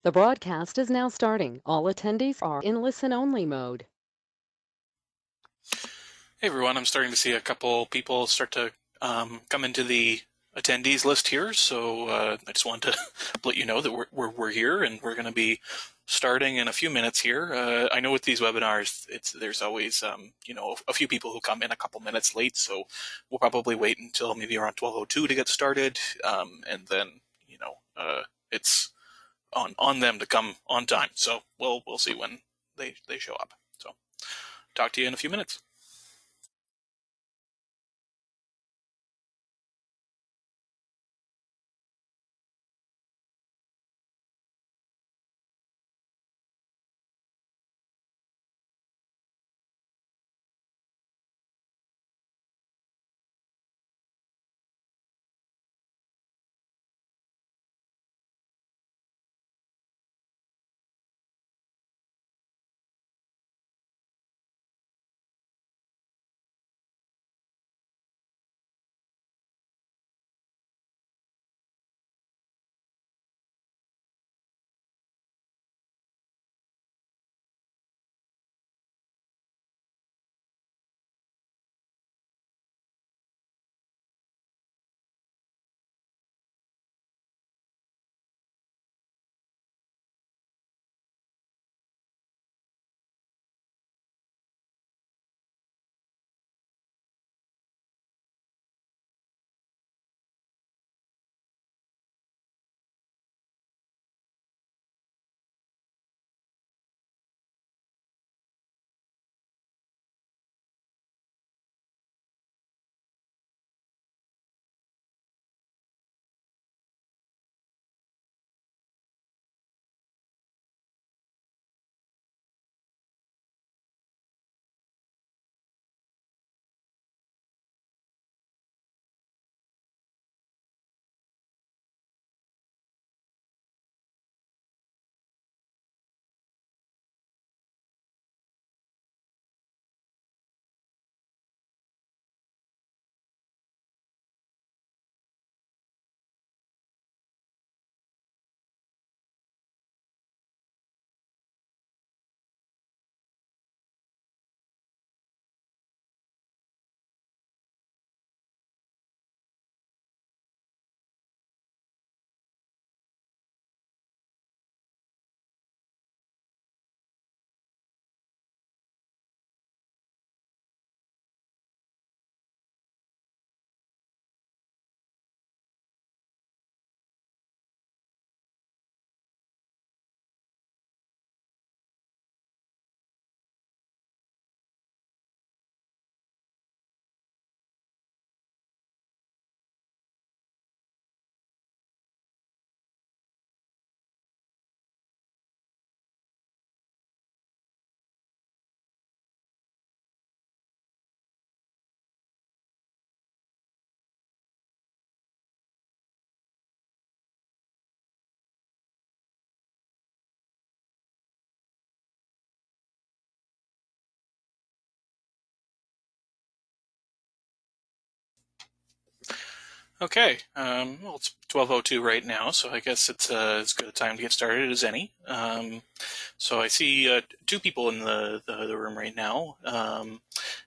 The broadcast is now starting. All attendees are in listen-only mode. Hey everyone, I'm starting to see a couple people start to come into the attendees list here, so I just wanted to let you know that we're here and we're going to be starting in a few minutes here. I know with these webinars, there's always a few people who come in a couple minutes late, so we'll probably wait until maybe around 12:02 to get started, and then it's on them to come on time. So we'll see when they show up. So talk to you in a few minutes. Okay, well, it's 12:02 right now, so I guess it's as good a time to get started as any. So I see two people in the room right now,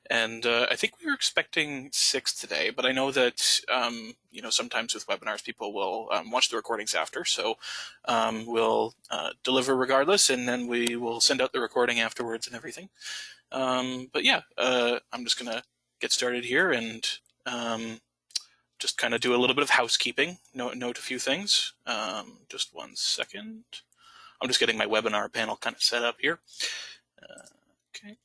and I think we were expecting six today, but I know that sometimes with webinars people will watch the recordings after, so we'll deliver regardless, and then we will send out the recording afterwards and everything. But yeah, I'm just gonna get started here and. Just kind of do a little bit of housekeeping, note a few things. Just 1 second. I'm just getting my webinar panel kind of set up here. Okay.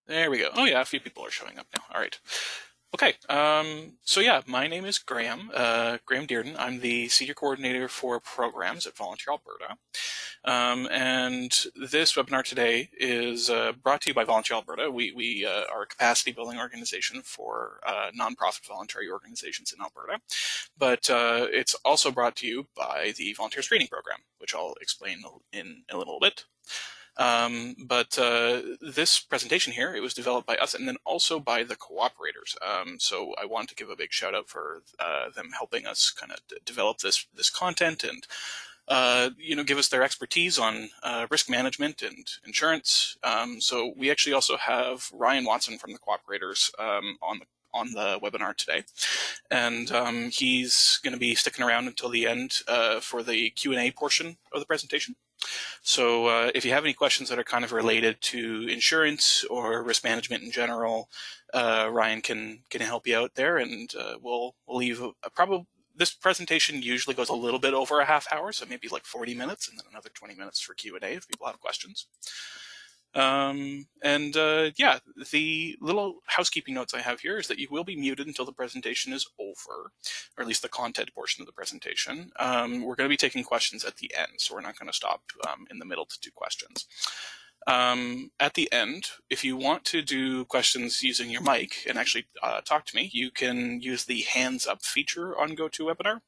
There we go. Oh yeah, a few people are showing up now. All right. Okay, so yeah, my name is Graham, Graham Dearden. I'm the Senior Coordinator for Programs at Volunteer Alberta. And this webinar today is brought to you by Volunteer Alberta. We are a capacity building organization for nonprofit voluntary organizations in Alberta. But it's also brought to you by the Volunteer Screening Program, which I'll explain in a little bit. But this presentation here, it was developed by us and then also by the cooperators. So I want to give a big shout out for them helping us kind of develop this content and give us their expertise on risk management and insurance. So we actually also have Ryan Watson from the Cooperators on the webinar today, and he's going to be sticking around until the end for the Q&A portion of the presentation. So if you have any questions that are kind of related to insurance or risk management in general, Ryan can help you out there, and we'll leave probably. This presentation usually goes a little bit over a half hour, so maybe like 40 minutes, and then another 20 minutes for Q&A if people have questions. Yeah, the little housekeeping notes I have here is that you will be muted until the presentation is over, or at least the content portion of the presentation. We're going to be taking questions at the end, so we're not going to stop in the middle to do questions. At the end, if you want to do questions using your mic and actually talk to me, you can use the hands up feature on GoToWebinar.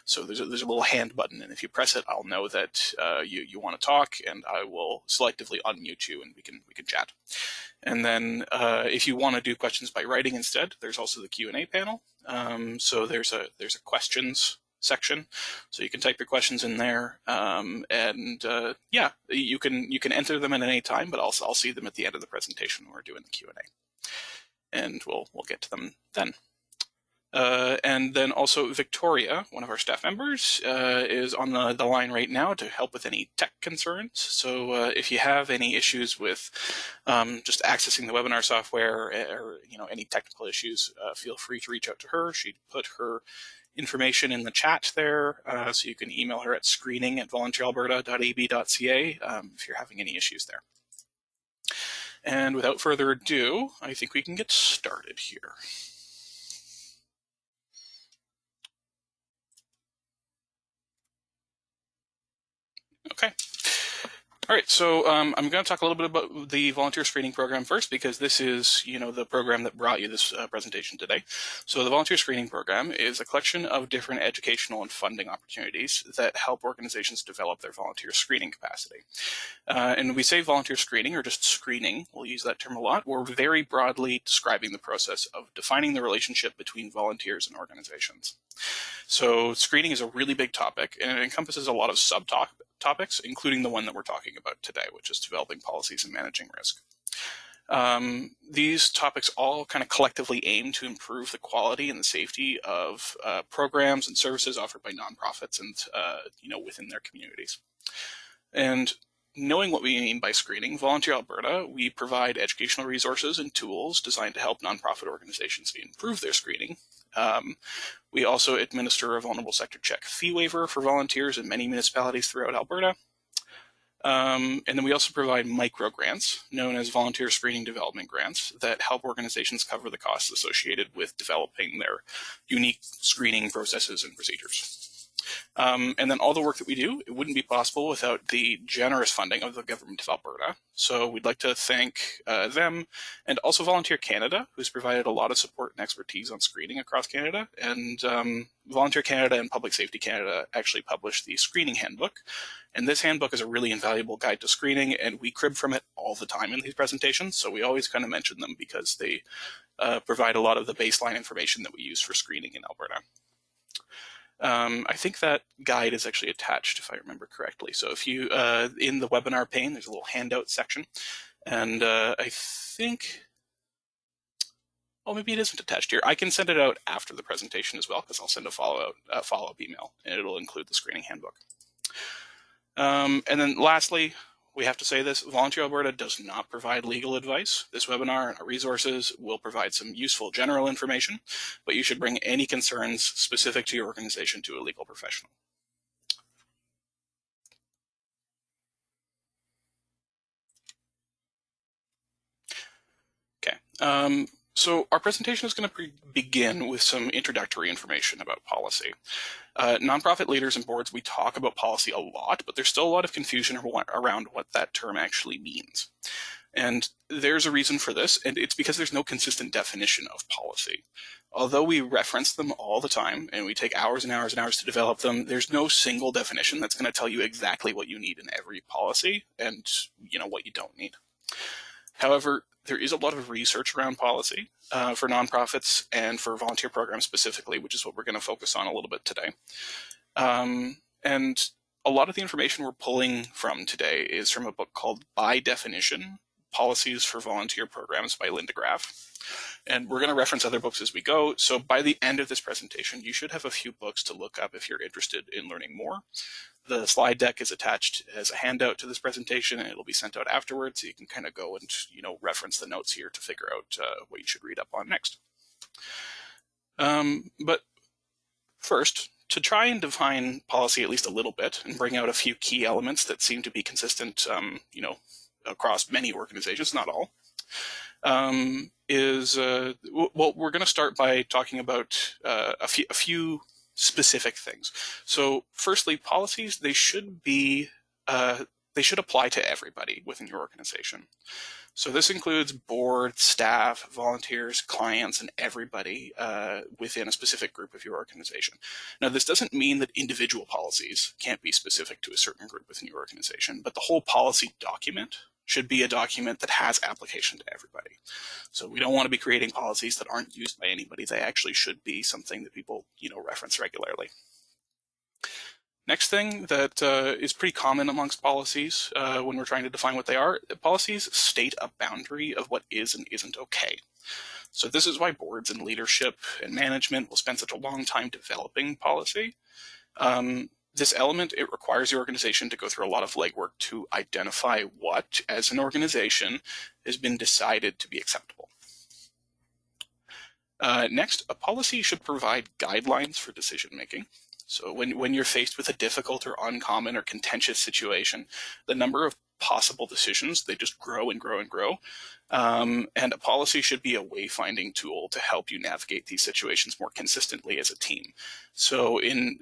So there's a little hand button, and if you press it, I'll know that you want to talk, and I will selectively unmute you, and we can chat. And then if you want to do questions by writing instead, there's also the Q&A panel. So there's a questions section, so you can type your questions in there, yeah, you can enter them at any time, but I'll see them at the end of the presentation when we're doing the Q&A, and we'll get to them then. And then also Victoria, one of our staff members, is on the line right now to help with any tech concerns. So if you have any issues with just accessing the webinar software, or any technical issues, feel free to reach out to her. She put her information in the chat there, so you can email her at screening@volunteeralberta.ab.ca if you're having any issues there. And without further ado, I think we can get started here. Okay. All right, so I'm going to talk a little bit about the volunteer screening program first, because this is, the program that brought you this presentation today. So the volunteer screening program is a collection of different educational and funding opportunities that help organizations develop their volunteer screening capacity. And we say volunteer screening, or just screening, we'll use that term a lot. We're very broadly describing the process of defining the relationship between volunteers and organizations. So screening is a really big topic, and it encompasses a lot of subtopics, including the one that we're talking about today, which is developing policies and managing risk. These topics all kind of collectively aim to improve the quality and the safety of programs and services offered by nonprofits and within their communities. And knowing what we mean by screening, Volunteer Alberta, we provide educational resources and tools designed to help nonprofit organizations improve their screening. We also administer a vulnerable sector check fee waiver for volunteers in many municipalities throughout Alberta. And then we also provide micro grants, known as volunteer screening development grants, that help organizations cover the costs associated with developing their unique screening processes and procedures. And then all the work that we do, it wouldn't be possible without the generous funding of the Government of Alberta. So we'd like to thank them, and also Volunteer Canada, who's provided a lot of support and expertise on screening across Canada. And Volunteer Canada and Public Safety Canada actually published the Screening Handbook. And this handbook is a really invaluable guide to screening, and we crib from it all the time in these presentations. So we always kind of mention them because they provide a lot of the baseline information that we use for screening in Alberta. I think that guide is actually attached, if I remember correctly. So if you, in the webinar pane, there's a little handout section. And I think, well, maybe it isn't attached here. I can send it out after the presentation as well, because I'll send a follow-up email, and it'll include the screening handbook. And then lastly, we have to say this, Volunteer Alberta does not provide legal advice. This webinar and our resources will provide some useful general information, but you should bring any concerns specific to your organization to a legal professional. Okay. So our presentation is going to begin with some introductory information about policy. Nonprofit leaders and boards, we talk about policy a lot, but there's still a lot of confusion around what that term actually means. And there's a reason for this, and it's because there's no consistent definition of policy. Although we reference them all the time, and we take hours and hours and hours to develop them, there's no single definition that's going to tell you exactly what you need in every policy and what you don't need. However, there is a lot of research around policy for nonprofits and for volunteer programs specifically, which is what we're going to focus on a little bit today. And a lot of the information we're pulling from today is from a book called By Definition, Policies for Volunteer Programs by Linda Graff. And we're going to reference other books as we go. So by the end of this presentation, you should have a few books to look up if you're interested in learning more. The slide deck is attached as a handout to this presentation, and it'll be sent out afterwards. So you can kind of go and reference the notes here to figure out what you should read up on next. But first, to try and define policy at least a little bit and bring out a few key elements that seem to be consistent, across many organizations, not all, well, we're going to start by talking about a few specific things. So, firstly, policies, they should apply to everybody within your organization. So this includes board, staff, volunteers, clients, and everybody within a specific group of your organization. Now, this doesn't mean that individual policies can't be specific to a certain group within your organization, but the whole policy document should be a document that has application to everybody. So we don't want to be creating policies that aren't used by anybody. They actually should be something that people, reference regularly. Next thing that is pretty common amongst policies when we're trying to define what they are, policies state a boundary of what is and isn't okay. So this is why boards and leadership and management will spend such a long time developing policy. This element, it requires the organization to go through a lot of legwork to identify what, as an organization, has been decided to be acceptable. Next, a policy should provide guidelines for decision making. So when you're faced with a difficult or uncommon or contentious situation, the number of possible decisions, they just grow and grow and grow. And a policy should be a wayfinding tool to help you navigate these situations more consistently as a team. So in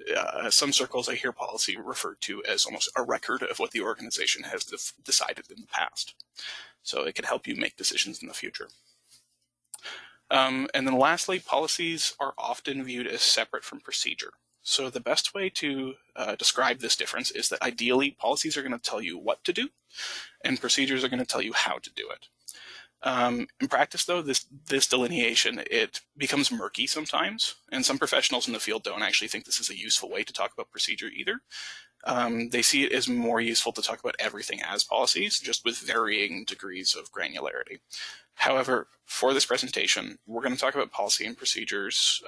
some circles, I hear policy referred to as almost a record of what the organization has decided in the past. So it can help you make decisions in the future. And then lastly, policies are often viewed as separate from procedure. So the best way to describe this difference is that ideally policies are going to tell you what to do and procedures are going to tell you how to do it. In practice, though, this delineation, it becomes murky sometimes, and some professionals in the field don't actually think this is a useful way to talk about procedure either. They see it as more useful to talk about everything as policies, just with varying degrees of granularity. However, for this presentation, we're going to talk about policy and procedures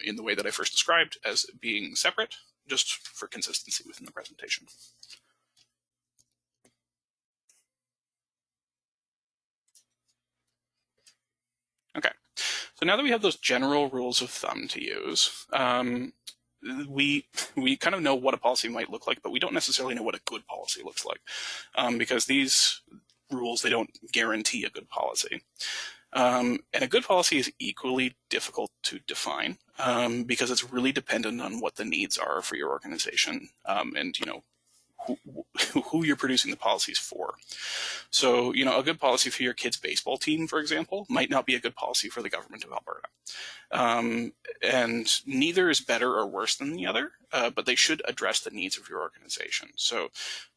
in the way that I first described as being separate, just for consistency within the presentation. Okay, so now that we have those general rules of thumb to use, we kind of know what a policy might look like, but we don't necessarily know what a good policy looks like, because these rules, they don't guarantee a good policy. And a good policy is equally difficult to define because it's really dependent on what the needs are for your organization and who you're producing the policies for. So, a good policy for your kid's baseball team, for example, might not be a good policy for the government of Alberta. And neither is better or worse than the other, but they should address the needs of your organization. So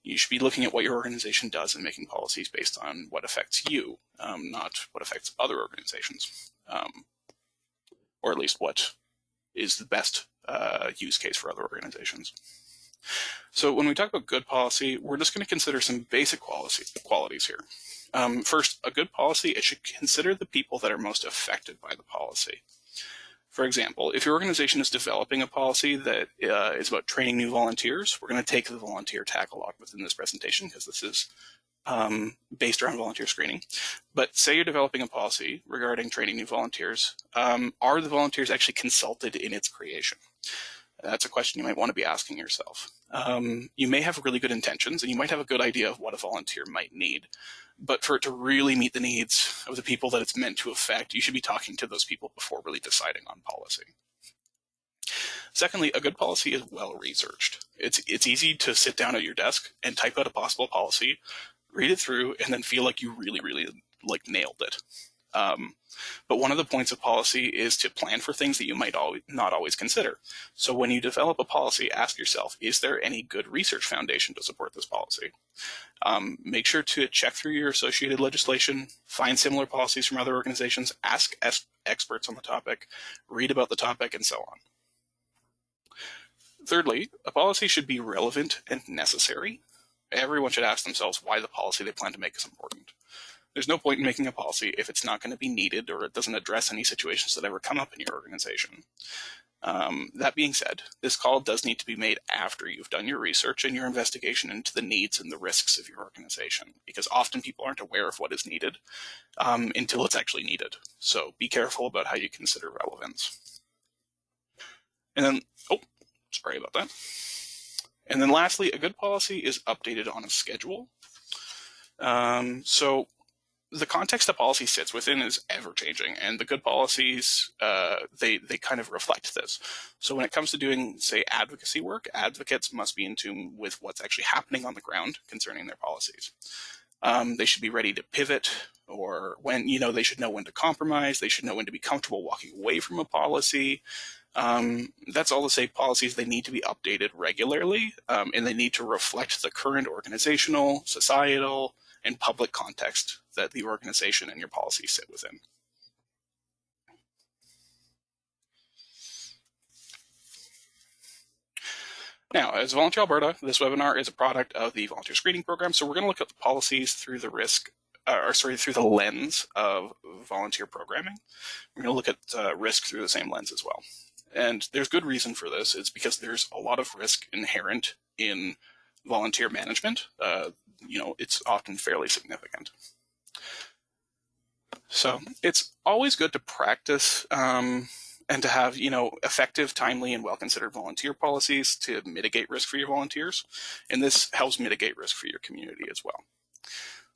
you should be looking at what your organization does and making policies based on what affects you, not what affects other organizations, or at least what is the best use case for other organizations. So when we talk about good policy, we're just going to consider some basic qualities here. First, a good policy, it should consider the people that are most affected by the policy. For example, if your organization is developing a policy that is about training new volunteers, we're going to take the volunteer tag a lot within this presentation because this is based around volunteer screening. But say you're developing a policy regarding training new volunteers. Are the volunteers actually consulted in its creation? That's a question you might want to be asking yourself. You may have really good intentions and you might have a good idea of what a volunteer might need. But for it to really meet the needs of the people that it's meant to affect, you should be talking to those people before really deciding on policy. Secondly, a good policy is well researched. It's easy to sit down at your desk and type out a possible policy, read it through, and then feel like you really, really nailed it. But one of the points of policy is to plan for things that you might not always consider. So when you develop a policy, ask yourself, is there any good research foundation to support this policy? Make sure to check through your associated legislation, find similar policies from other organizations, ask experts on the topic, read about the topic, and so on. Thirdly, a policy should be relevant and necessary. Everyone should ask themselves why the policy they plan to make is important. There's no point in making a policy if it's not going to be needed or it doesn't address any situations that ever come up in your organization. That being said, this call does need to be made after you've done your research and your investigation into the needs and the risks of your organization, because often people aren't aware of what is needed until it's actually needed. So be careful about how you consider relevance. And then, oh, sorry about that. And then lastly, a good policy is updated on a schedule. So the context the policy sits within is ever changing, and the good policies they kind of reflect this. So when it comes to doing, say, advocacy work, advocates must be in tune with what's actually happening on the ground concerning their policies. They should be ready to pivot, or when they should know when to compromise. They should know when to be comfortable walking away from a policy. That's all to say policies, they need to be updated regularly, and they need to reflect the current organizational, societal, and public context that the organization and your policies sit within. Now, as Volunteer Alberta, this webinar is a product of the volunteer screening program, so we're going to look at the policies through the through the lens of volunteer programming. We're going to look at risk through the same lens as well. And there's good reason for this. It's because there's a lot of risk inherent in volunteer management. It's often fairly significant. So it's always good to practice and to have, effective, timely, and well-considered volunteer policies to mitigate risk for your volunteers. And this helps mitigate risk for your community as well.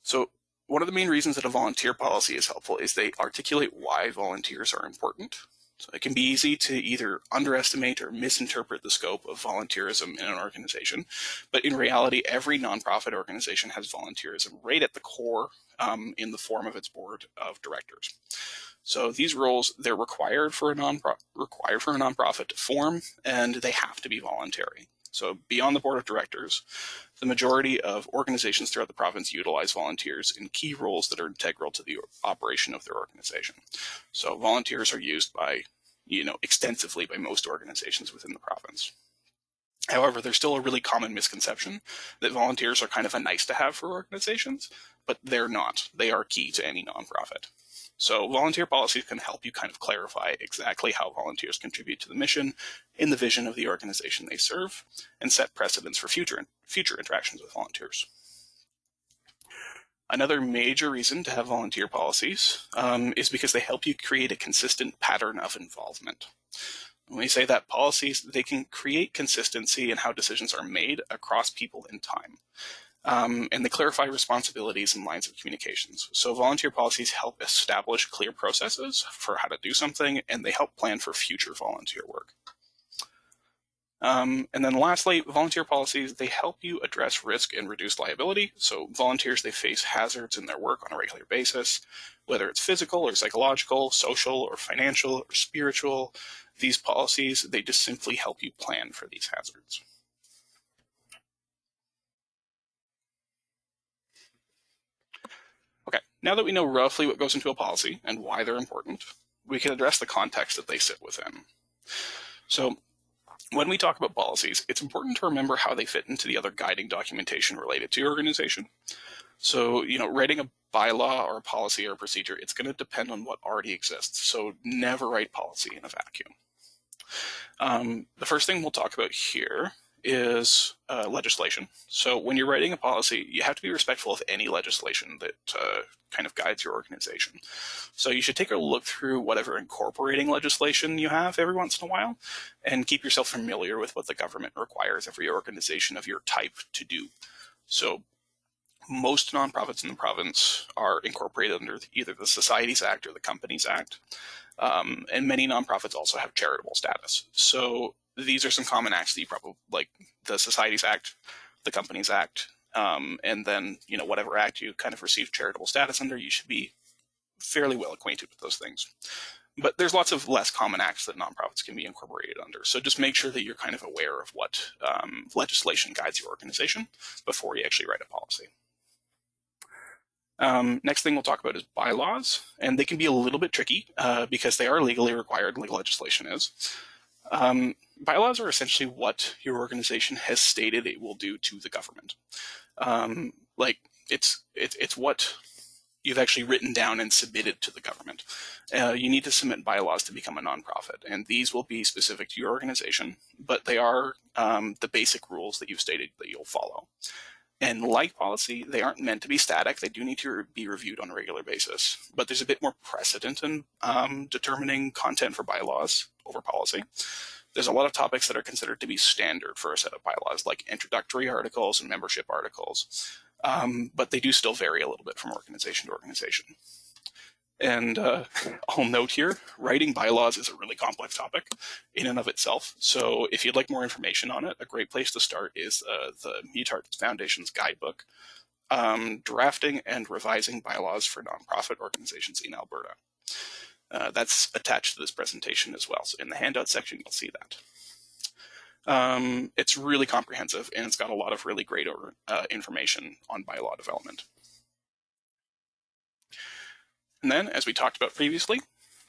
So one of the main reasons that a volunteer policy is helpful is they articulate why volunteers are important. So it can be easy to either underestimate or misinterpret the scope of volunteerism in an organization, but in reality, every nonprofit organization has volunteerism right at the core in the form of its board of directors. So these roles, they're required for a nonprofit to form, and they have to be voluntary. So beyond the board of directors, the majority of organizations throughout the province utilize volunteers in key roles that are integral to the operation of their organization. So volunteers are used by, extensively by most organizations within the province. However, there's still a really common misconception that volunteers are kind of a nice to have for organizations, but they're not. They are key to any nonprofit. So volunteer policies can help you kind of clarify exactly how volunteers contribute to the mission in the vision of the organization they serve and set precedents for future interactions with volunteers. Another major reason to have volunteer policies is because they help you create a consistent pattern of involvement. When we say that policies, they can create consistency in how decisions are made across people and time. And they clarify responsibilities and lines of communications. So volunteer policies help establish clear processes for how to do something, and they help plan for future volunteer work. And then lastly, volunteer policies, they help you address risk and reduce liability. So volunteers, they face hazards in their work on a regular basis, whether it's physical or psychological, social or financial or spiritual. These policies, they just simply help you plan for these hazards. Okay, now that we know roughly what goes into a policy and why they're important, we can address the context that they sit within. So when we talk about policies, it's important to remember how they fit into the other guiding documentation related to your organization. So, writing a bylaw or a policy or a procedure, it's going to depend on what already exists. So never write policy in a vacuum. The first thing we'll talk about here is legislation. So when you're writing a policy, you have to be respectful of any legislation that kind of guides your organization. So you should take a look through whatever incorporating legislation you have every once in a while and keep yourself familiar with what the government requires every organization of your type to do. So most nonprofits in the province are incorporated under either the Societies Act or the Companies Act. And many nonprofits also have charitable status. So these are some common acts that you probably like: the Societies Act, the Companies Act, and then whatever act you kind of receive charitable status under, you should be fairly well acquainted with those things. But there's lots of less common acts that nonprofits can be incorporated under. So just make sure that you're kind of aware of what legislation guides your organization before you actually write a policy. Next thing we'll talk about is bylaws, and they can be a little bit tricky because they are legally required, like legislation is. Bylaws are essentially what your organization has stated it will do to the government. Like it's what you've actually written down and submitted to the government. You need to submit bylaws to become a nonprofit, and these will be specific to your organization, but they are the basic rules that you've stated that you'll follow. And like policy, they aren't meant to be static. They do need to be reviewed on a regular basis, but there's a bit more precedent in determining content for bylaws over policy. There's a lot of topics that are considered to be standard for a set of bylaws, like introductory articles and membership articles. But they do still vary a little bit from organization to organization. And I'll note here, writing bylaws is a really complex topic in and of itself. So if you'd like more information on it, a great place to start is the Mutart Foundation's guidebook, Drafting and Revising Bylaws for Nonprofit Organizations in Alberta. That's attached to this presentation as well. So in the handout section, you'll see that. It's really comprehensive, and it's got a lot of really great information on bylaw development. And then, as we talked about previously,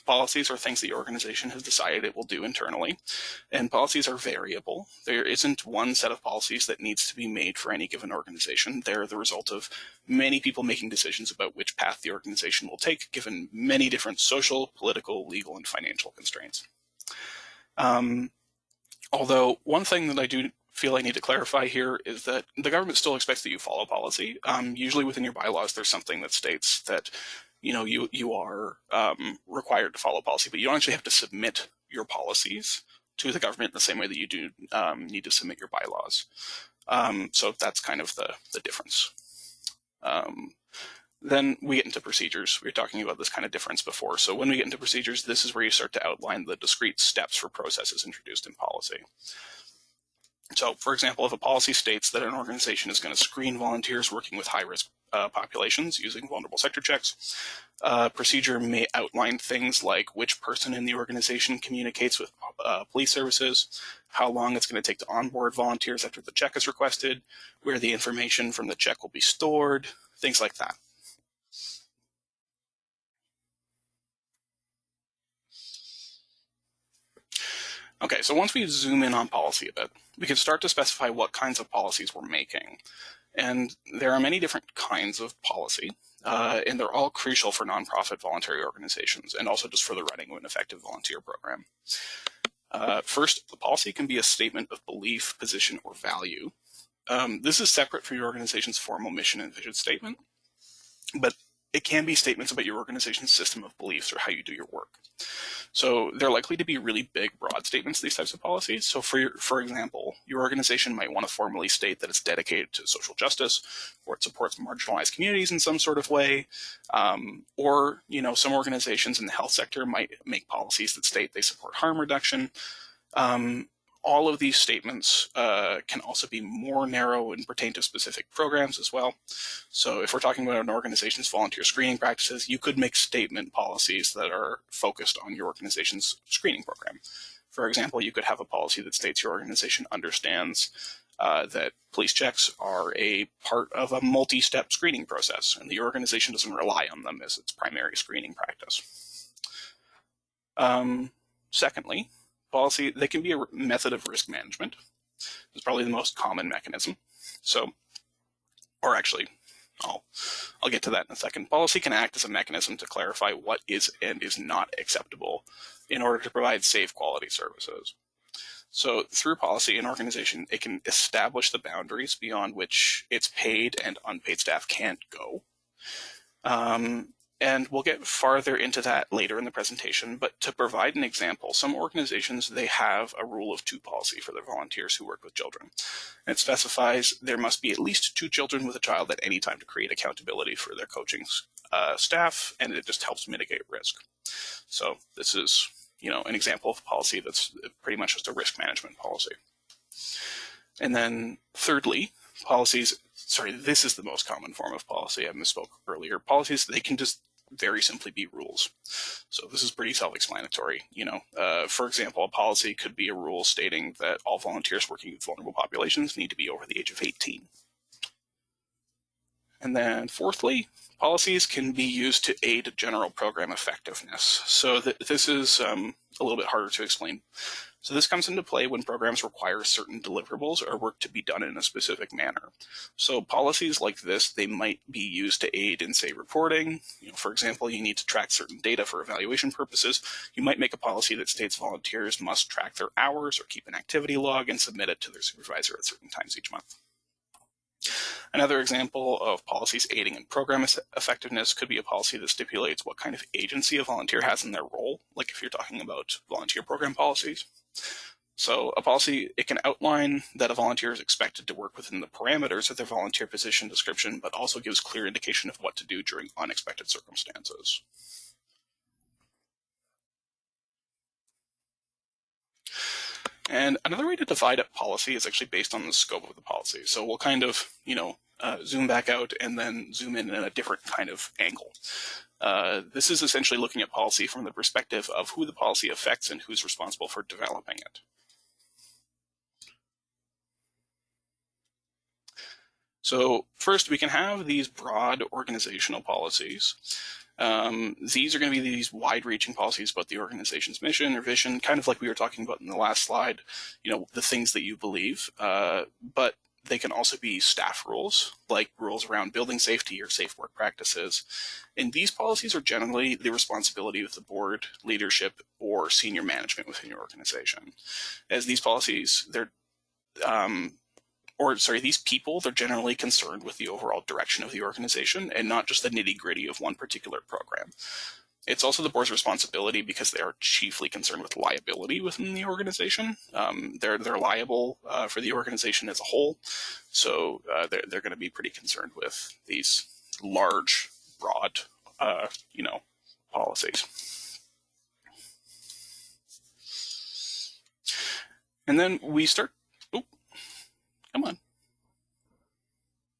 policies are things that your organization has decided it will do internally, and policies are variable. There isn't one set of policies that needs to be made for any given organization. They're the result of many people making decisions about which path the organization will take, given many different social, political, legal, and financial constraints. Although one thing that I do feel I need to clarify here is that the government still expects that you follow policy. Usually within your bylaws, there's something that states that you are required to follow policy, but you don't actually have to submit your policies to the government in the same way that you do need to submit your bylaws. So that's kind of the difference. Then we get into procedures. We were talking about this kind of difference before. So when we get into procedures, this is where you start to outline the discrete steps for processes introduced in policy. So, for example, if a policy states that an organization is going to screen volunteers working with high-risk populations using vulnerable sector checks, procedure may outline things like which person in the organization communicates with police services, how long it's going to take to onboard volunteers after the check is requested, where the information from the check will be stored, things like that. Okay, so once we zoom in on policy a bit, we can start to specify what kinds of policies we're making. And there are many different kinds of policy, and they're all crucial for nonprofit voluntary organizations and also just for the running of an effective volunteer program. First, the policy can be a statement of belief, position, or value. This is separate from your organization's formal mission and vision statement, but it can be statements about your organization's system of beliefs or how you do your work. So they're likely to be really big, broad statements, these types of policies. So for example, your organization might want to formally state that it's dedicated to social justice, or it supports marginalized communities in some sort of way. Or, some organizations in the health sector might make policies that state they support harm reduction. All of these statements can also be more narrow and pertain to specific programs as well. So if we're talking about an organization's volunteer screening practices, you could make statement policies that are focused on your organization's screening program. For example, you could have a policy that states your organization understands that police checks are a part of a multi-step screening process, and the organization doesn't rely on them as its primary screening practice. Secondly, policy, they can be a method of risk management. It's probably the most common mechanism. So, or actually, I'll get to that in a second. Policy can act as a mechanism to clarify what is and is not acceptable in order to provide safe quality services. So through policy, an organization, it can establish the boundaries beyond which its paid and unpaid staff can't go. And we'll get farther into that later in the presentation, but to provide an example, some organizations, they have a rule of two policy for their volunteers who work with children. And it specifies there must be at least 2 children with a child at any time to create accountability for their coaching staff, and it just helps mitigate risk. So this is, an example of policy that's pretty much just a risk management policy. And then thirdly, policies, this is the most common form of policy. I misspoke earlier. Policies, they can just very simply be rules. So this is pretty self-explanatory. For example, a policy could be a rule stating that all volunteers working with vulnerable populations need to be over the age of 18. And then fourthly, policies can be used to aid general program effectiveness. So this is a little bit harder to explain. So this comes into play when programs require certain deliverables or work to be done in a specific manner. So policies like this, they might be used to aid in, say, reporting. For example, you need to track certain data for evaluation purposes. You might make a policy that states volunteers must track their hours or keep an activity log and submit it to their supervisor at certain times each month. Another example of policies aiding in program effectiveness could be a policy that stipulates what kind of agency a volunteer has in their role, like if you're talking about volunteer program policies. So a policy, it can outline that a volunteer is expected to work within the parameters of their volunteer position description, but also gives clear indication of what to do during unexpected circumstances. And another way to divide up policy is actually based on the scope of the policy. So we'll kind of, zoom back out and then zoom in a different kind of angle. This is essentially looking at policy from the perspective of who the policy affects and who's responsible for developing it. So first, we can have these broad organizational policies. These are going to be these wide-reaching policies about the organization's mission or vision, kind of like we were talking about in the last slide, the things that you believe. But they can also be staff rules, like rules around building safety or safe work practices. And these policies are generally the responsibility of the board, leadership, or senior management within your organization. As these policies, these people, they're generally concerned with the overall direction of the organization and not just the nitty-gritty of one particular program. It's also the board's responsibility because they are chiefly concerned with liability within the organization. They're liable for the organization as a whole, so they're going to be pretty concerned with these large, broad, policies. And then we start. Oh, come on.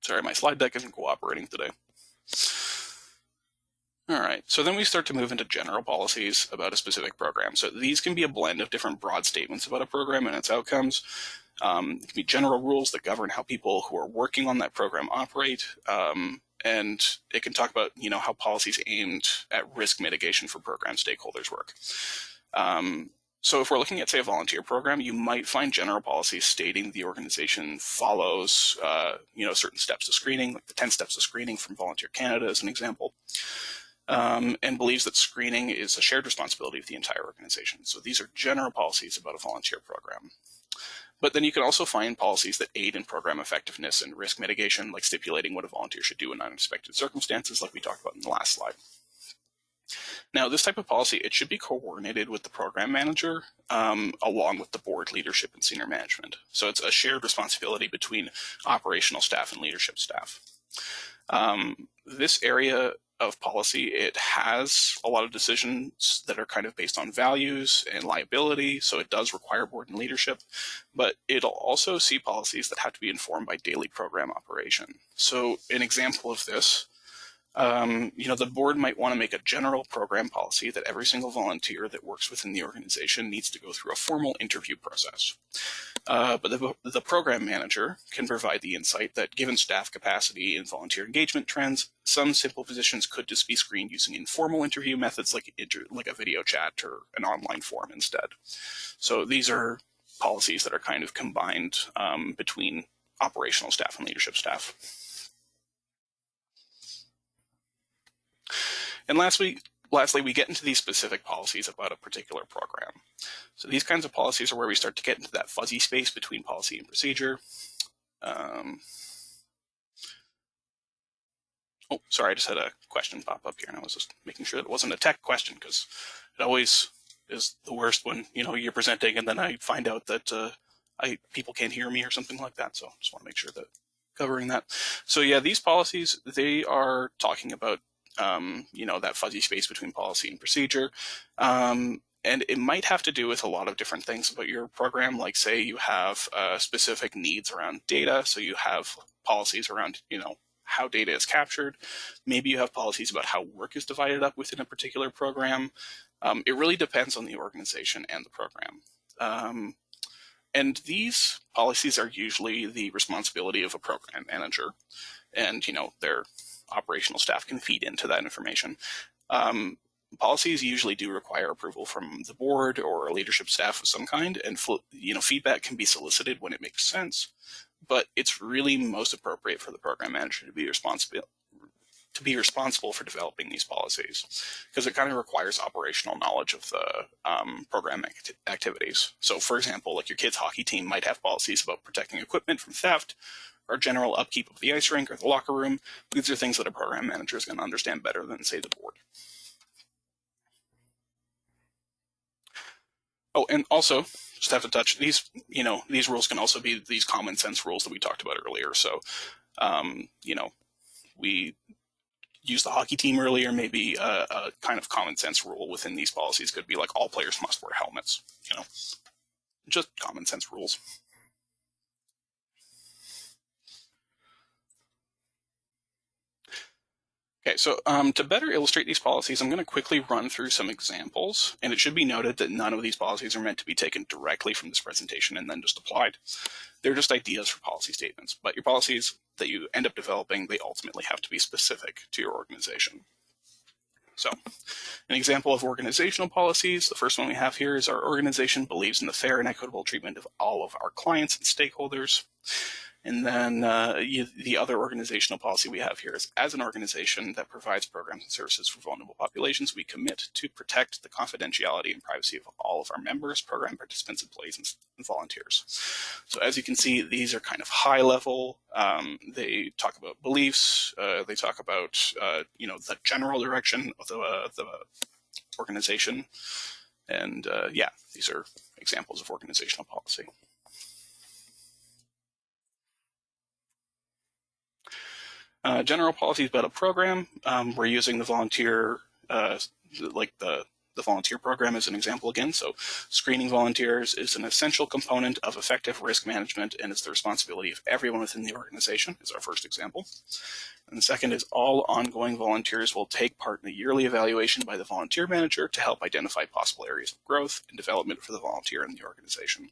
Sorry, my slide deck isn't cooperating today. All right, so then we start to move into general policies about a specific program. So these can be a blend of different broad statements about a program and its outcomes. It can be general rules that govern how people who are working on that program operate. And it can talk about, how policies aimed at risk mitigation for program stakeholders work. So if we're looking at, say, a volunteer program, you might find general policies stating the organization follows, certain steps to screening, like the 10 steps of screening from Volunteer Canada as an example. And believes that screening is a shared responsibility of the entire organization. So these are general policies about a volunteer program. But then you can also find policies that aid in program effectiveness and risk mitigation, like stipulating what a volunteer should do in unexpected circumstances, like we talked about in the last slide. Now, this type of policy, it should be coordinated with the program manager, along with the board, leadership, and senior management. So it's a shared responsibility between operational staff and leadership staff. This area of policy, it has a lot of decisions that are kind of based on values and liability, so it does require board and leadership, but it'll also see policies that have to be informed by daily program operation. So an example of this, the board might want to make a general program policy that every single volunteer that works within the organization needs to go through a formal interview process. But the program manager can provide the insight that given staff capacity and volunteer engagement trends, some simple positions could just be screened using informal interview methods like a video chat or an online form instead. So these are policies that are kind of combined between operational staff and leadership staff. And lastly, we get into these specific policies about a particular program. So these kinds of policies are where we start to get into that fuzzy space between policy and procedure. Oh, sorry, I just had a question pop up here, and I was just making sure that it wasn't a tech question, because it always is the worst when you're presenting and then I find out that people can't hear me or something like that. So just want to make sure that covering that. So yeah, these policies, they are talking about that fuzzy space between policy and procedure. And it might have to do with a lot of different things about your program. Like, say you have specific needs around data. So you have policies around, how data is captured. Maybe you have policies about how work is divided up within a particular program. It really depends on the organization and the program. And these policies are usually the responsibility of a program manager. And, their operational staff can feed into that information. policies usually do require approval from the board or a leadership staff of some kind, and feedback can be solicited when it makes sense. But it's really most appropriate for the program manager to be responsible for developing these policies, because it kind of requires operational knowledge of the program activities. So, for example, like your kid's hockey team might have policies about protecting equipment from theft, or general upkeep of the ice rink or the locker room. These are things that a program manager is going to understand better than, say, the board. Oh, and also, just have to touch these. These rules can also be these common sense rules that we talked about earlier. So, we used the hockey team earlier. Maybe a kind of common sense rule within these policies could be like all players must wear helmets. Just common sense rules. Okay, so to better illustrate these policies, I'm going to quickly run through some examples, and it should be noted that none of these policies are meant to be taken directly from this presentation and then just applied. They're just ideas for policy statements, but your policies that you end up developing, they ultimately have to be specific to your organization. So, an example of organizational policies, the first one we have here is our organization believes in the fair and equitable treatment of all of our clients and stakeholders. And then the other organizational policy we have here is, as an organization that provides programs and services for vulnerable populations, we commit to protect the confidentiality and privacy of all of our members, program participants, employees, and volunteers. So as you can see, these are kind of high level. They talk about beliefs. They talk about the general direction of the organization. And yeah, these are examples of organizational policy. General policies about a program. We're using the volunteer, like the volunteer program as an example again. So screening volunteers is an essential component of effective risk management and is the responsibility of everyone within the organization, is our first example. And the second is all ongoing volunteers will take part in the yearly evaluation by the volunteer manager to help identify possible areas of growth and development for the volunteer in the organization.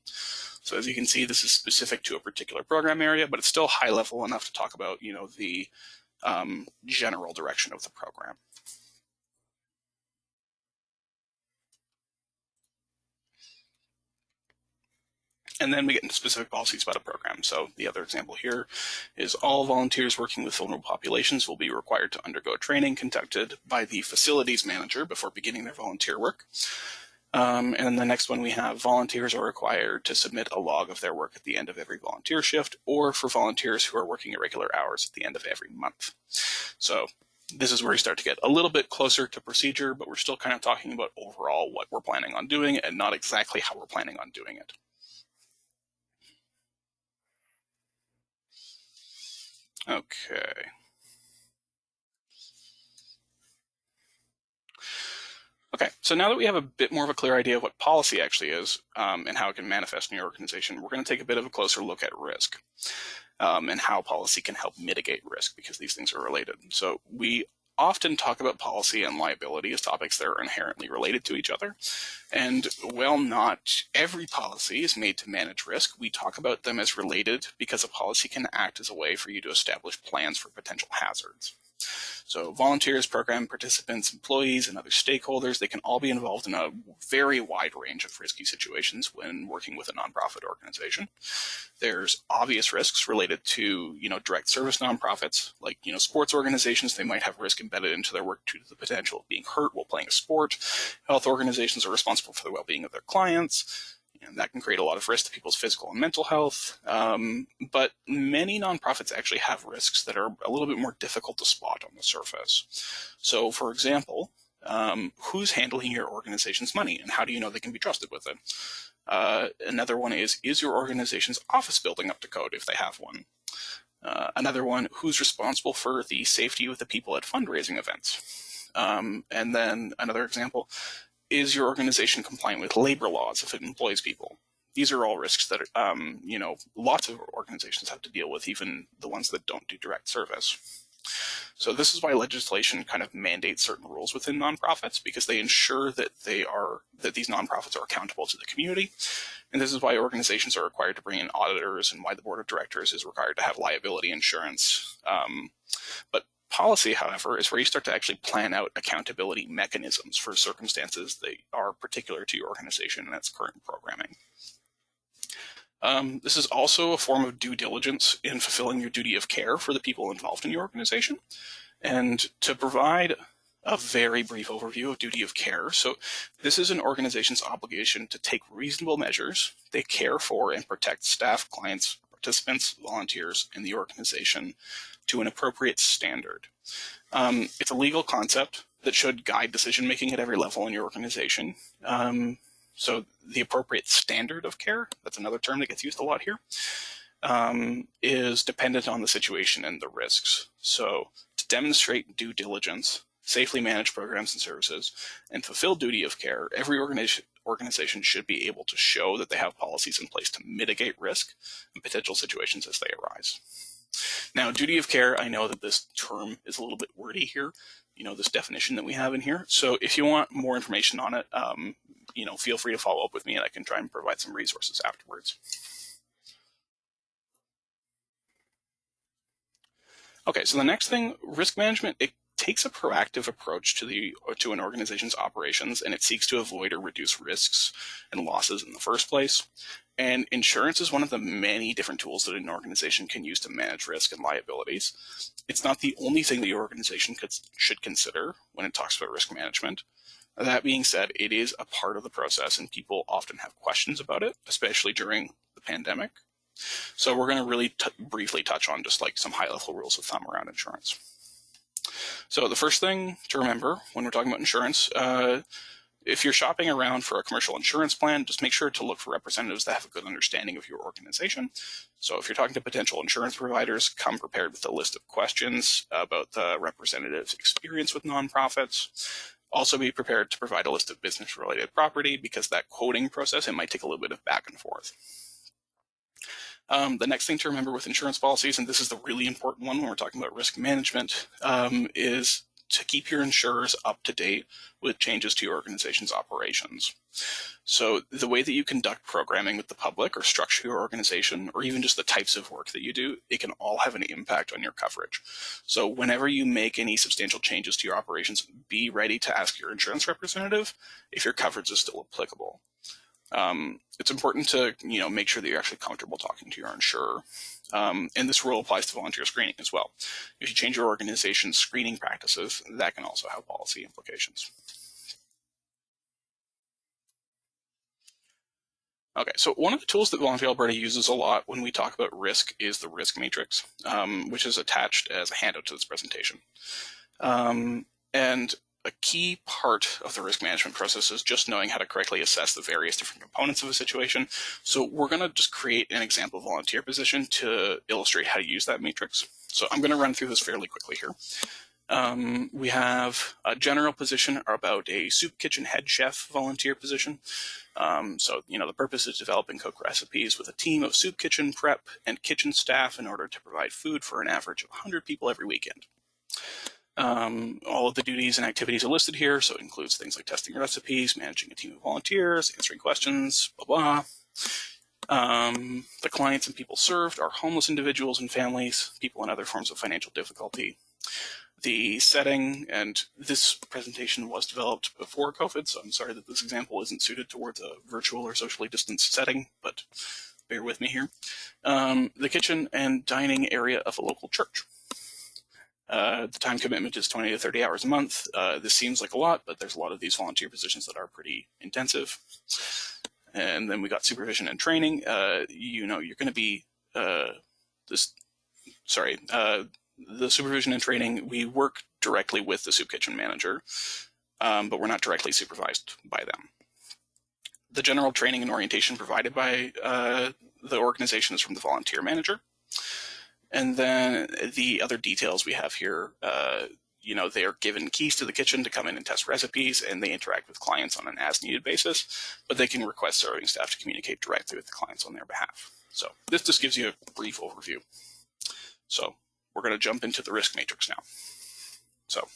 So as you can see, this is specific to a particular program area, but it's still high level enough to talk about, the general direction of the program. And then we get into specific policies about a program. So the other example here is all volunteers working with vulnerable populations will be required to undergo training conducted by the facilities manager before beginning their volunteer work. And then the next one we have, volunteers are required to submit a log of their work at the end of every volunteer shift, or for volunteers who are working irregular hours at the end of every month. So this is where we start to get a little bit closer to procedure, but we're still kind of talking about overall what we're planning on doing and not exactly how we're planning on doing it. Okay. Okay, so now that we have a bit more of a clear idea of what policy actually is and how it can manifest in your organization, we're going to take a bit of a closer look at risk and how policy can help mitigate risk, because these things are related. So we often talk about policy and liability as topics that are inherently related to each other. And while not every policy is made to manage risk, we talk about them as related because a policy can act as a way for you to establish plans for potential hazards. So volunteers, program participants, employees, and other stakeholders, they can all be involved in a very wide range of risky situations when working with a nonprofit organization. There's obvious risks related to, direct service nonprofits, like, sports organizations. They might have risk embedded into their work due to the potential of being hurt while playing a sport. Health organizations are responsible for the well-being of their clients. And that can create a lot of risk to people's physical and mental health. But many nonprofits actually have risks that are a little bit more difficult to spot on the surface. So, for example, who's handling your organization's money, and how do you know they can be trusted with it? Another one is your organization's office building up to code if they have one? Another one, who's responsible for the safety of the people at fundraising events? And then another example, is your organization compliant with labor laws if it employs people? These are all risks that, lots of organizations have to deal with, even the ones that don't do direct service. So this is why legislation kind of mandates certain rules within nonprofits, because they ensure that these nonprofits are accountable to the community. And this is why organizations are required to bring in auditors, and why the board of directors is required to have liability insurance. But Policy, however, is where you start to actually plan out accountability mechanisms for circumstances that are particular to your organization and its current programming. This is also a form of due diligence in fulfilling your duty of care for the people involved in your organization. And to provide a very brief overview of duty of care. So this is an organization's obligation to take reasonable measures. They care for and protect staff, clients, participants, volunteers in the organization to an appropriate standard. It's a legal concept that should guide decision-making at every level in your organization. So the appropriate standard of care, that's another term that gets used a lot here, is dependent on the situation and the risks. So to demonstrate due diligence, safely manage programs and services, and fulfill duty of care, every organization should be able to show that they have policies in place to mitigate risk and potential situations as they arise. Now, duty of care, I know that this term is a little bit wordy here, this definition that we have in here. So if you want more information on it, feel free to follow up with me and I can try and provide some resources afterwards. Okay, so the next thing, risk management, it takes a proactive approach to an organization's operations, and it seeks to avoid or reduce risks and losses in the first place. And insurance is one of the many different tools that an organization can use to manage risk and liabilities. It's not the only thing the organization should consider when it talks about risk management. That being said, it is a part of the process, and people often have questions about it, especially during the pandemic. So we're going to really briefly touch on just like some high-level rules of thumb around insurance. So the first thing to remember when we're talking about insurance, if you're shopping around for a commercial insurance plan, just make sure to look for representatives that have a good understanding of your organization. So if you're talking to potential insurance providers, come prepared with a list of questions about the representative's experience with nonprofits. Also be prepared to provide a list of business-related property, because that quoting process, it might take a little bit of back and forth. The next thing to remember with insurance policies, and this is the really important one when we're talking about risk management, is to keep your insurers up to date with changes to your organization's operations. So the way that you conduct programming with the public or structure your organization, or even just the types of work that you do, it can all have an impact on your coverage. So whenever you make any substantial changes to your operations, be ready to ask your insurance representative if your coverage is still applicable. It's important to make sure that you're actually comfortable talking to your insurer. And this rule applies to volunteer screening as well. If you change your organization's screening practices, that can also have policy implications. Okay, so one of the tools that Volunteer Alberta uses a lot when we talk about risk is the risk matrix, which is attached as a handout to this presentation. And a key part of the risk management process is just knowing how to correctly assess the various different components of a situation. So we're going to just create an example volunteer position to illustrate how to use that matrix. So I'm going to run through this fairly quickly here. We have a general position about a soup kitchen head chef volunteer position. So the purpose is to develop and cook recipes with a team of soup kitchen prep and kitchen staff in order to provide food for an average of 100 people every weekend. All of the duties and activities are listed here, so it includes things like testing recipes, managing a team of volunteers, answering questions, blah, blah. The clients and people served are homeless individuals and families, people in other forms of financial difficulty. The setting, and this presentation was developed before COVID, so I'm sorry that this example isn't suited towards a virtual or socially distanced setting, but bear with me here. The kitchen and dining area of a local church. The time commitment is 20 to 30 hours a month. This seems like a lot, but there's a lot of these volunteer positions that are pretty intensive. And then we got supervision and training. You're going to be the supervision and training. We work directly with the soup kitchen manager, but we're not directly supervised by them. The general training and orientation provided by the organization is from the volunteer manager. And then the other details we have here, they are given keys to the kitchen to come in and test recipes, and they interact with clients on an as-needed basis, but they can request serving staff to communicate directly with the clients on their behalf. So this just gives you a brief overview. So we're going to jump into the risk matrix now. So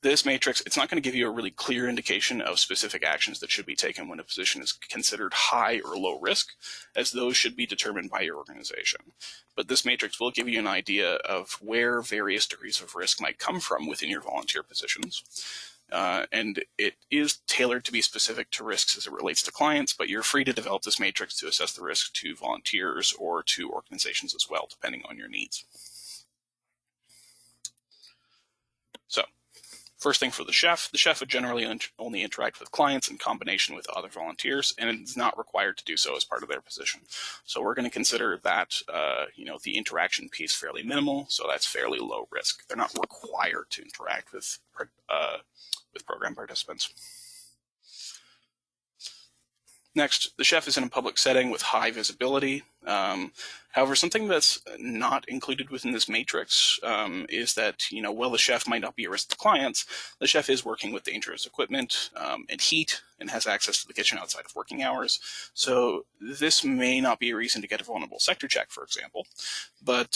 this matrix, it's not going to give you a really clear indication of specific actions that should be taken when a position is considered high or low risk, as those should be determined by your organization. But this matrix will give you an idea of where various degrees of risk might come from within your volunteer positions. And it is tailored to be specific to risks as it relates to clients, but you're free to develop this matrix to assess the risk to volunteers or to organizations as well, depending on your needs. So, first thing for the chef would generally only interact with clients in combination with other volunteers, and is not required to do so as part of their position. So we're going to consider that, the interaction piece fairly minimal, so that's fairly low risk. They're not required to interact with program participants. Next, the chef is in a public setting with high visibility. However, something that's not included within this matrix is that, while the chef might not be a risk to clients, the chef is working with dangerous equipment and heat and has access to the kitchen outside of working hours. So this may not be a reason to get a vulnerable sector check, for example, but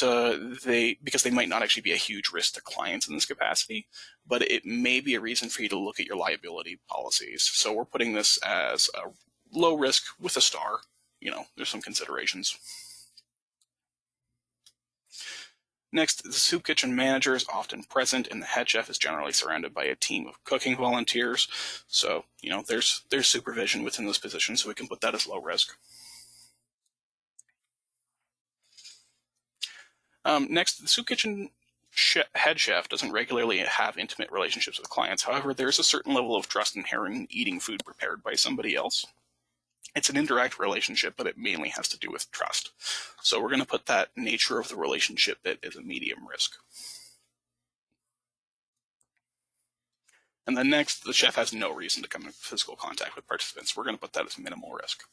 because they might not actually be a huge risk to clients in this capacity, but it may be a reason for you to look at your liability policies. So we're putting this as a low risk with a star. There's some considerations. Next, the soup kitchen manager is often present, and the head chef is generally surrounded by a team of cooking volunteers. So, there's supervision within this position, so we can put that as low risk. Next, the soup kitchen head chef doesn't regularly have intimate relationships with clients. However, there's a certain level of trust inherent in eating food prepared by somebody else. It's an indirect relationship, but it mainly has to do with trust. So we're going to put that nature of the relationship that is a medium risk. And then next, the chef has no reason to come into physical contact with participants. We're going to put that as minimal risk.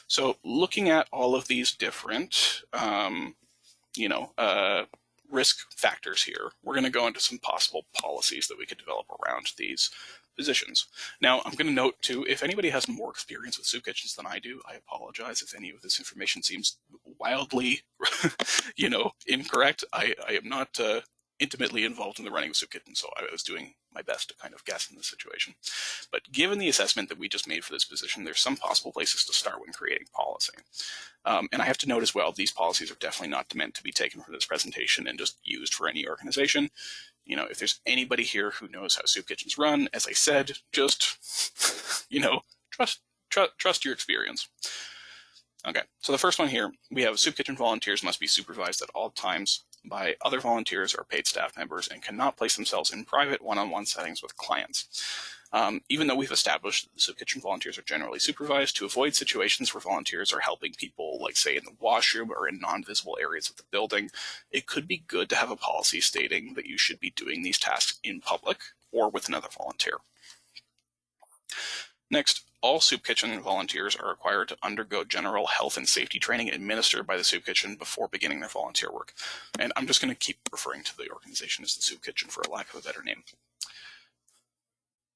So looking at all of these different, risk factors here, we're going to go into some possible policies that we could develop around these positions. Now, I'm going to note too, if anybody has more experience with soup kitchens than I do, I apologize if any of this information seems wildly, incorrect. I am not intimately involved in the running of soup kitchen, so I was doing my best to kind of guess in this situation. But given the assessment that we just made for this position, there's some possible places to start when creating policy. And I have to note as well, these policies are definitely not meant to be taken for this presentation and just used for any organization. If there's anybody here who knows how soup kitchens run, as I said, just, trust your experience. Okay, so the first one here, we have soup kitchen volunteers must be supervised at all times by other volunteers or paid staff members and cannot place themselves in private one-on-one settings with clients. Even though we've established that the soup kitchen volunteers are generally supervised, to avoid situations where volunteers are helping people, like say in the washroom or in non-visible areas of the building, it could be good to have a policy stating that you should be doing these tasks in public or with another volunteer. Next, all soup kitchen volunteers are required to undergo general health and safety training administered by the soup kitchen before beginning their volunteer work. And I'm just going to keep referring to the organization as the soup kitchen for a lack of a better name.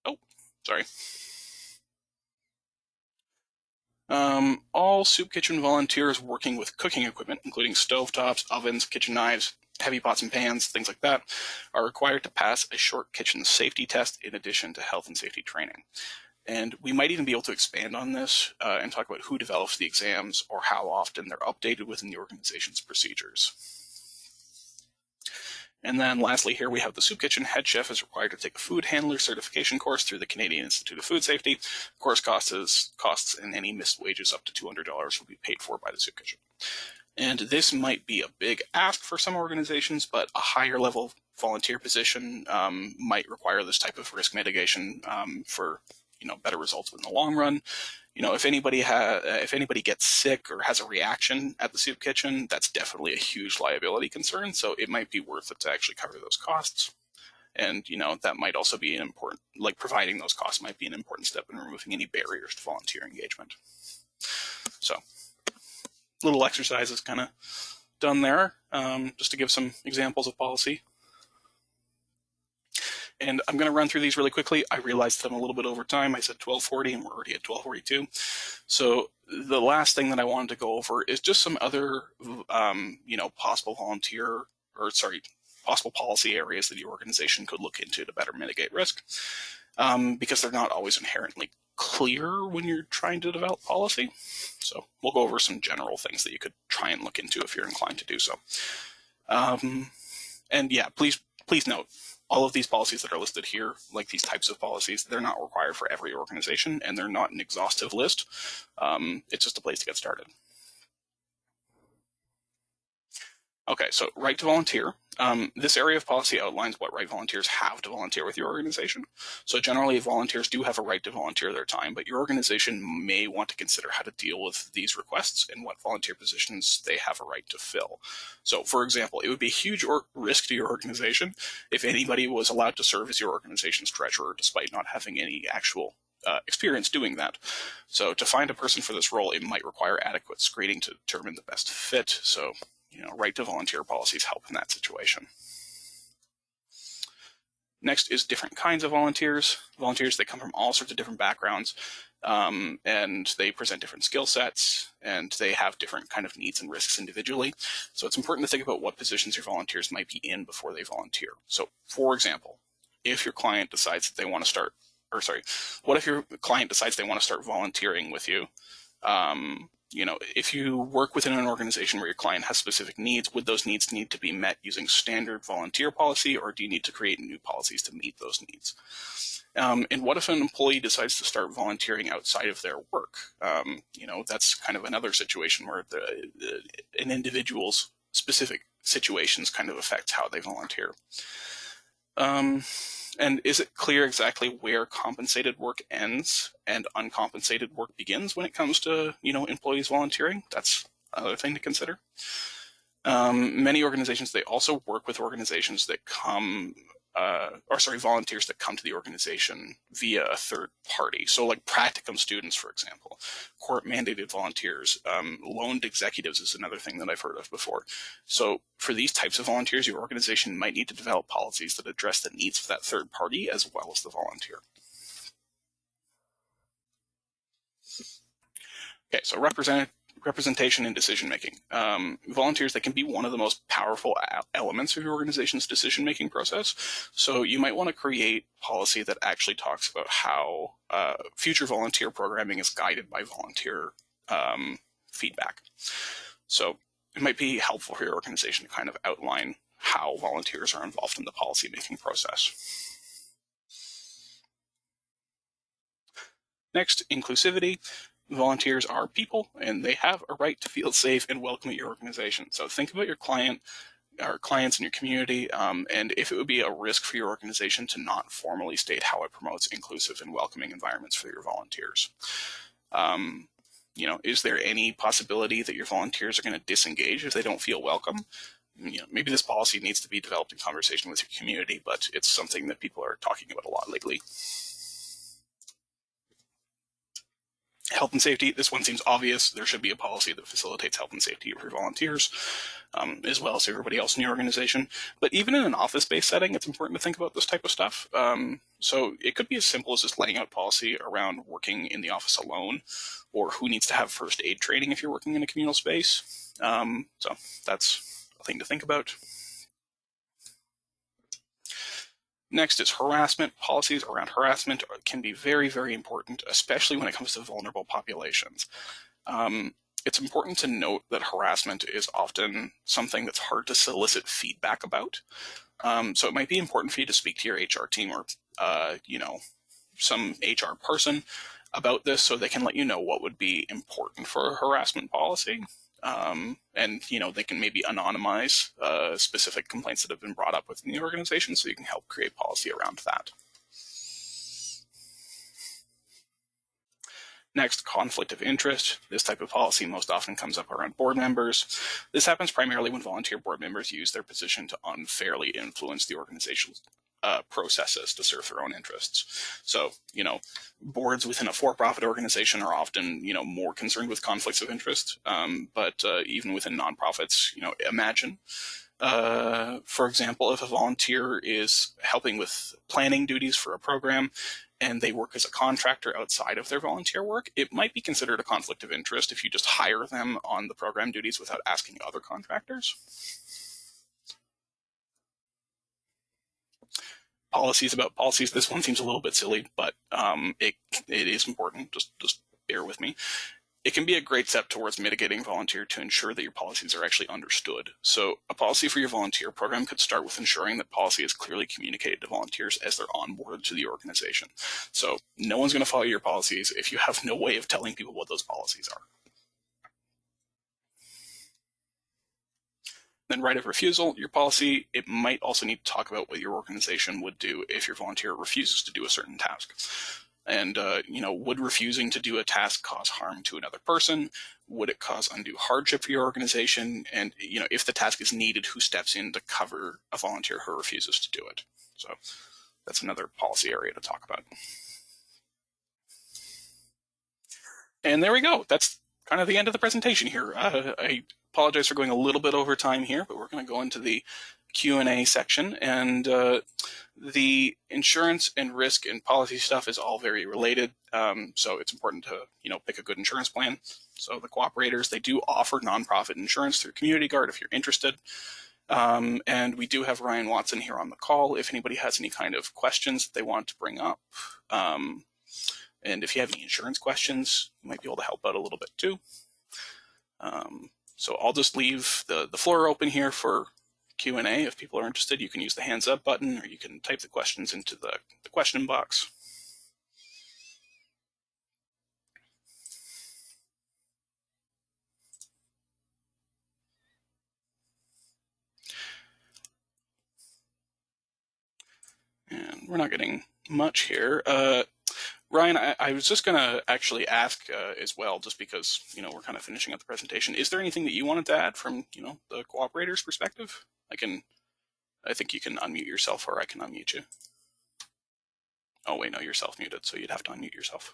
Oh, sorry. All soup kitchen volunteers working with cooking equipment, including stovetops, ovens, kitchen knives, heavy pots and pans, things like that, are required to pass a short kitchen safety test in addition to health and safety training. And we might even be able to expand on this and talk about who develops the exams or how often they're updated within the organization's procedures. And then lastly here we have the soup kitchen head chef is required to take a food handler certification course through the Canadian Institute of Food Safety. Course costs and any missed wages up to $200 will be paid for by the soup kitchen. And this might be a big ask for some organizations, but a higher level volunteer position might require this type of risk mitigation for better results in the long run. If anybody gets sick or has a reaction at the soup kitchen, that's definitely a huge liability concern. So it might be worth it to actually cover those costs. And, that might also be an important, providing those costs might be an important step in removing any barriers to volunteer engagement. So little exercise is kind of done there, just to give some examples of policy. And I'm going to run through these really quickly. I realized that I'm a little bit over time. I said 12:40 and we're already at 12:42. So the last thing that I wanted to go over is just some other, possible possible policy areas that your organization could look into to better mitigate risk, because they're not always inherently clear when you're trying to develop policy. So we'll go over some general things that you could try and look into if you're inclined to do so. And yeah, please note, all of these policies that are listed here, like these types of policies, they're not required for every organization, and they're not an exhaustive list. It's just a place to get started. Okay, so right to volunteer. This area of policy outlines what right volunteers have to volunteer with your organization. So generally, volunteers do have a right to volunteer their time, but your organization may want to consider how to deal with these requests and what volunteer positions they have a right to fill. So for example, it would be a huge risk to your organization if anybody was allowed to serve as your organization's treasurer despite not having any actual experience doing that. So to find a person for this role, it might require adequate screening to determine the best fit. So right to volunteer policies help in that situation. Next is different kinds of volunteers. Volunteers, they come from all sorts of different backgrounds, and they present different skill sets, and they have different kind of needs and risks individually. So it's important to think about what positions your volunteers might be in before they volunteer. So for example, if your client decides that they want to start, what if your client decides they want to start volunteering with you? If you work within an organization where your client has specific needs, would those needs need to be met using standard volunteer policy, or do you need to create new policies to meet those needs? And what if an employee decides to start volunteering outside of their work? That's kind of another situation where an individual's specific situations kind of affect how they volunteer. And is it clear exactly where compensated work ends and uncompensated work begins when it comes to, employees volunteering? That's another thing to consider. Many organizations, they also work with organizations that volunteers that come to the organization via a third party. So like practicum students, for example, court-mandated volunteers, loaned executives is another thing that I've heard of before. So for these types of volunteers, your organization might need to develop policies that address the needs of that third party as well as the volunteer. Okay, so representation and decision-making. Volunteers, they can be one of the most powerful elements of your organization's decision-making process. So you might want to create policy that actually talks about how future volunteer programming is guided by volunteer feedback. So it might be helpful for your organization to kind of outline how volunteers are involved in the policy-making process. Next, inclusivity. Volunteers are people, and they have a right to feel safe and welcome at your organization. So think about your clients in your community, and if it would be a risk for your organization to not formally state how it promotes inclusive and welcoming environments for your volunteers. Is there any possibility that your volunteers are going to disengage if they don't feel welcome? Maybe this policy needs to be developed in conversation with your community, but it's something that people are talking about a lot lately. Health and safety, this one seems obvious. There should be a policy that facilitates health and safety for volunteers, as well as everybody else in your organization. But even in an office-based setting, it's important to think about this type of stuff. So it could be as simple as just laying out policy around working in the office alone, or who needs to have first aid training if you're working in a communal space. So that's a thing to think about. Next is harassment. Policies around harassment can be very, very important, especially when it comes to vulnerable populations. It's important to note that harassment is often something that's hard to solicit feedback about. So it might be important for you to speak to your HR team or, some HR person about this so they can let you know what would be important for a harassment policy. And they can maybe anonymize specific complaints that have been brought up within the organization, so you can help create policy around that. Next, conflict of interest. This type of policy most often comes up around board members. This happens primarily when volunteer board members use their position to unfairly influence the organization's processes to serve their own interests. So, boards within a for-profit organization are often, more concerned with conflicts of interest. But even within nonprofits, imagine, for example, if a volunteer is helping with planning duties for a program and they work as a contractor outside of their volunteer work, it might be considered a conflict of interest if you just hire them on the program duties without asking other contractors. policies about policies. This one seems a little bit silly, but it is important. Just bear with me. It can be a great step towards mitigating volunteer to ensure that your policies are actually understood. So a policy for your volunteer program could start with ensuring that policy is clearly communicated to volunteers as they're onboarded to the organization. So no one's going to follow your policies if you have no way of telling people what those policies are. Then right of refusal, your policy, it might also need to talk about what your organization would do if your volunteer refuses to do a certain task. And, would refusing to do a task cause harm to another person? Would it cause undue hardship for your organization? And, if the task is needed, who steps in to cover a volunteer who refuses to do it? So that's another policy area to talk about. And there we go. That's kind of the end of the presentation here. I apologize for going a little bit over time here, but we're going to go into the Q&A section. And the insurance and risk and policy stuff is all very related. So it's important to, pick a good insurance plan. So the cooperators, they do offer nonprofit insurance through Community Guard if you're interested. And we do have Ryan Watson here on the call if anybody has any kind of questions that they want to bring up. And if you have any insurance questions, you might be able to help out a little bit too. So I'll just leave the floor open here for Q&A. If people are interested, you can use the hands up button, or you can type the questions into the question box. And we're not getting much here. Ryan, I was just going to actually ask as well, just because, we're kind of finishing up the presentation. Is there anything that you wanted to add from, the cooperator's perspective? I think you can unmute yourself, or I can unmute you. Oh, wait, no, you're self-muted, so you'd have to unmute yourself.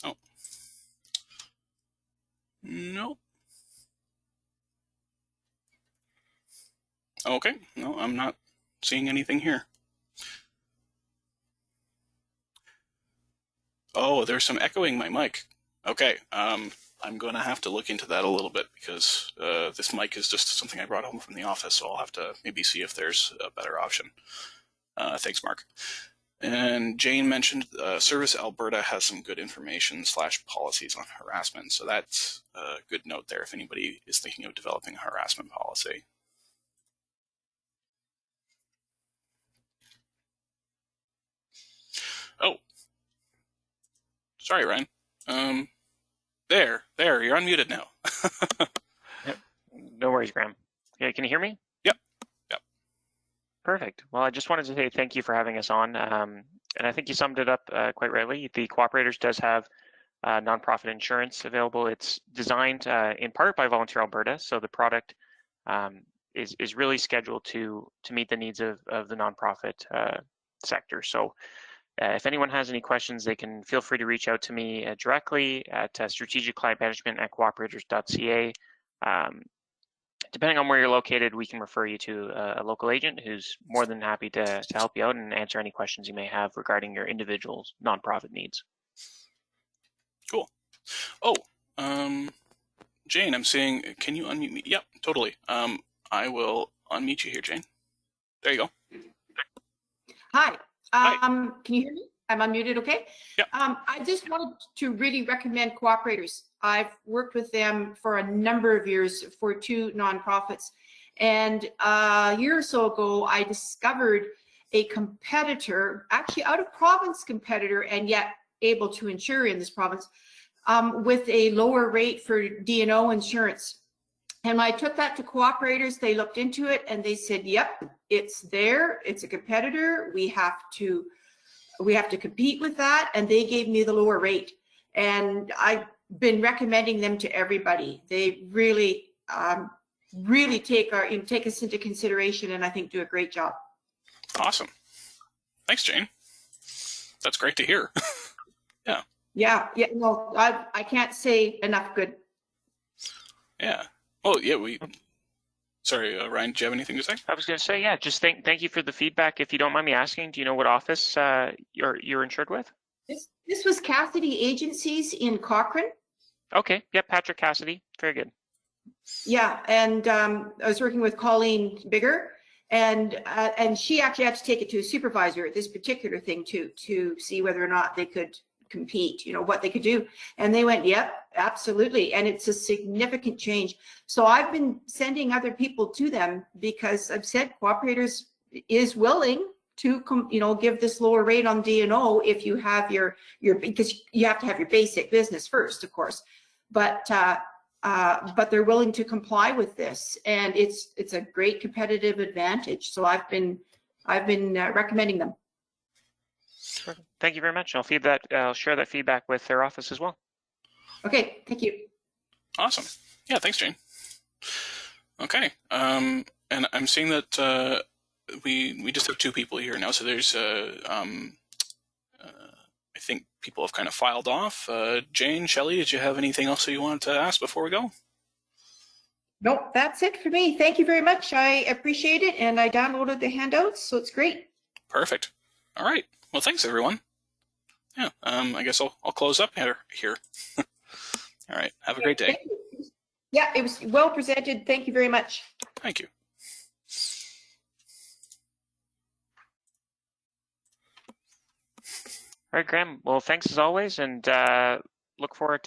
Oh. Nope. Okay, no, I'm not seeing anything here. Oh, there's some echoing my mic. Okay, I'm going to have to look into that a little bit, because this mic is just something I brought home from the office, so I'll have to maybe see if there's a better option. Thanks, Mark. And Jane mentioned Service Alberta has some good information / policies on harassment, so that's a good note there if anybody is thinking of developing a harassment policy. Oh, sorry, Ryan. There, you're unmuted now. Yep. No worries, Graham. Yeah, can you hear me? Yep. Perfect. Well, I just wanted to say thank you for having us on. And I think you summed it up quite rightly. The Cooperators does have nonprofit insurance available. It's designed in part by Volunteer Alberta, so the product is really scheduled to meet the needs of the nonprofit sector. So if anyone has any questions, they can feel free to reach out to me directly at strategicclientmanagement@cooperators.ca. Depending on where you're located, we can refer you to a local agent who's more than happy to help you out and answer any questions you may have regarding your individual's nonprofit needs. Cool. Oh, Jane, I'm seeing, can you unmute me? Yep, totally. I will unmute you here, Jane. There you go. Hi. Hi. Can you hear me? I'm unmuted, okay? Yep. I just wanted to really recommend Cooperators. I've worked with them for a number of years for 2 nonprofits. And a year or so ago, I discovered a competitor, actually out of province competitor, and yet able to insure in this province with a lower rate for D&O insurance. And when I took that to Cooperators, they looked into it and they said, yep, it's there, it's a competitor, we have to compete with that, and they gave me the lower rate. And I've been recommending them to everybody. They really take us into consideration, and I think do a great job. Awesome. Thanks, Jane. That's great to hear. Yeah. No, I can't say enough good. Yeah. Oh, yeah. Sorry, Ryan. Do you have anything to say? I was going to say, yeah. Just thank you for the feedback. If you don't mind me asking, do you know what office you're insured with? This was Cassidy Agencies in Cochrane. Okay. Yeah, Patrick Cassidy. Very good. Yeah, and I was working with Colleen Bigger, and she actually had to take it to a supervisor, this particular thing, to see whether or not they could compete, you know, what they could do. And they went, yep, absolutely. And it's a significant change. So I've been sending other people to them because I've said Cooperators is willing to, you know, give this lower rate on D&O if you have your, because you have to have your basic business first, of course. But they're willing to comply with this, and it's a great competitive advantage. So I've been recommending them. Perfect. Thank you very much. I'll share that feedback with their office as well. Okay, thank you. Awesome. Yeah, thanks, Jane. Okay, and I'm seeing that we just have 2 people here now. So there's I think people have kind of filed off. Jane, Shelley, did you have anything else that you wanted to ask before we go? Nope, that's it for me. Thank you very much. I appreciate it, and I downloaded the handouts, so it's great. Perfect. All right. Well, thanks, everyone. Yeah, I guess I'll close up here. All right. Have a great day. Yeah, it was well presented. Thank you very much. Thank you. All right, Graham. Well, thanks as always, and look forward to